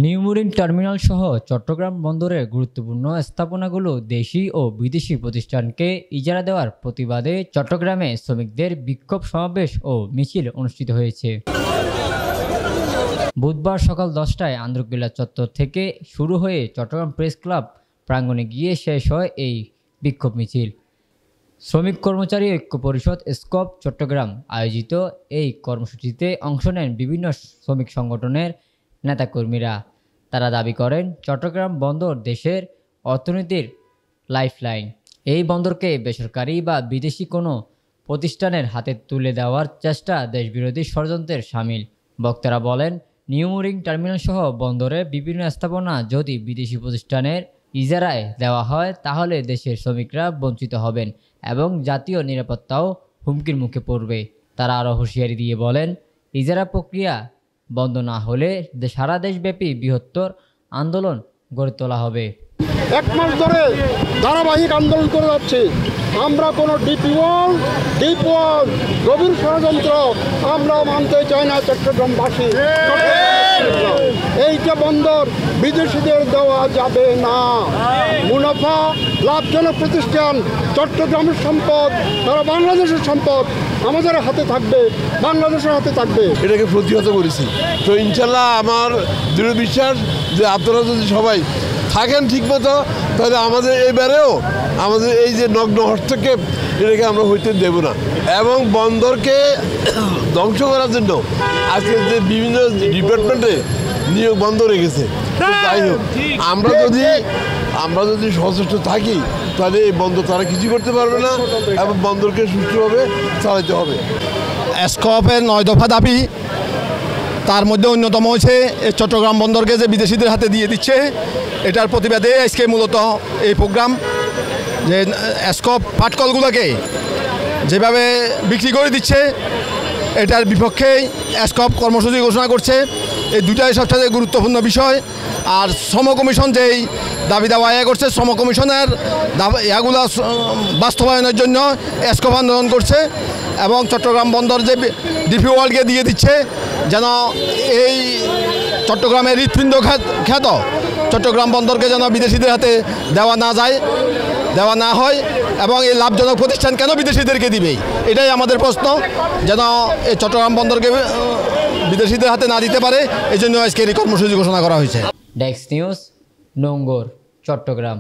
New marine terminal সহ চট্টগ্রাম বন্দরের গুরুত্বপূর্ণ স্থাপনাগুলো দেশি ও বিদেশি প্রতিষ্ঠানকে ইজারা দেওয়ার প্রতিবাদে চট্টগ্রামে শ্রমিকদের বিক্ষোভ সমাবেশ ও মিছিল অনুষ্ঠিত হয়েছে। বুধবার সকাল 10টায় আন্দরকিল্লা চত্বর থেকে শুরু হয়ে চট্টগ্রাম প্রেস ক্লাব প্রাঙ্গণে গিয়ে শেষ হয় এই বিক্ষোভ মিছিল। শ্রমিক কর্মচারী ঐক্য পরিষদ স্কপ চট্টগ্রাম আয়োজিত এই কর্মসূচিতে অংশ নেন বিভিন্ন শ্রমিক সংগঠনের নেতাকর্মীরা। তারা দাবি করেন, চট্টগ্রাম বন্দর দেশের অর্থনীতির লাইফলাইন। এই বন্দরকে বেসরকারি বা বিদেশি কোনো প্রতিষ্ঠানের হাতে তুলে দেওয়ার চেষ্টা দেশবিরোধী ষড়যন্ত্রের শামিল। বক্তারা বলেন, নিউ মেরিন টার্মিনাল সহ বন্দরের বিভিন্ন স্থাপনা যদি বিদেশি প্রতিষ্ঠানের ইজারায় দেওয়া হয় তাহলে দেশের শ্রমিকরা বঞ্চিত হবেন এবং জাতীয় নিরাপত্তাও হুমকির মুখে পড়বে। তারা আরও হুঁশিয়ারি দিয়ে বলেন, ইজারা প্রক্রিয়া বন্ধ না হলে সারা দেশব্যাপী বৃহত্তর আন্দোলন গড়ে তোলা হবে। এক মাস ধরে ধারাবাহিক আন্দোলন করে যাচ্ছি। আমরা কোনো ডিপওয়াল গভীর ষড়যন্ত্র আমরা মানতে চাই না। চট্টগ্রামবাসী, এইটা বন্দর বিদেশিদের দেওয়া যাবে না। মুনাফা লাভজনক প্রতিষ্ঠান চট্টগ্রামের সম্পদ, তারা বাংলাদেশের সম্পদ আমাদের হাতে থাকবে, বাংলাদেশের হাতে থাকবে। এটাকে প্রতিহত করেছি। তো ইনশাল্লাহ আমার দৃঢ় বিশ্বাস যে আপনারা যদি সবাই থাকেন ঠিকমতো তাহলে আমাদের এবারেও আমাদের এই যে নগ্ন হস্তক্ষেপ এটাকে আমরা হইতে দেব না। এবং বন্দরকে ধ্বংস করার জন্য আজকে যে বিভিন্ন ডিপার্টমেন্টে নিয়োগ বন্ধ রেখেছে। যাই হোক, আমরা যদি সচেষ্ট থাকি তাহলে এই বন্দর তারা কিছু করতে পারবে না এবং বন্দরকে সুষ্ঠুভাবে চালাতে হবে। স্কপের 9 দফা দাবি, তার মধ্যে অন্যতম হচ্ছে চট্টগ্রাম বন্দরকে যে বিদেশিদের হাতে দিয়ে দিচ্ছে, এটার প্রতিবাদে আজকে মূলত এই প্রোগ্রাম। যে স্কপ পাটকলগুলোকে যেভাবে বিক্রি করে দিচ্ছে এটার বিপক্ষেই স্কপ কর্মসূচি ঘোষণা করছে। এই দুটাই সবচেয়ে গুরুত্বপূর্ণ বিষয়। আর শ্রম কমিশন যেই দাবি দাওয়া করছে, শ্রম কমিশনের এগুলো বাস্তবায়নের জন্য স্কপ আন্দোলন করছে এবং চট্টগ্রাম বন্দর যে ডিপি ওয়ার্ল্ডকে দিয়ে দিচ্ছে যেন এই চট্টগ্রামের হৃৎপিণ্ড খ্যাত চট্টগ্রাম বন্দরকে যেন বিদেশিদের হাতে দেওয়া না হয় এবং এই লাভজনক প্রতিষ্ঠান কেন বিদেশিদেরকে দিবে, এটাই আমাদের প্রশ্ন। যেন এই চট্টগ্রাম বন্দরকে বিদেশিদের হাতে না দিতে পারে, এই জন্য আজকের এই কর্মসূচি ঘোষণা করা হয়েছে। Desk news, Nongor, Chittagong.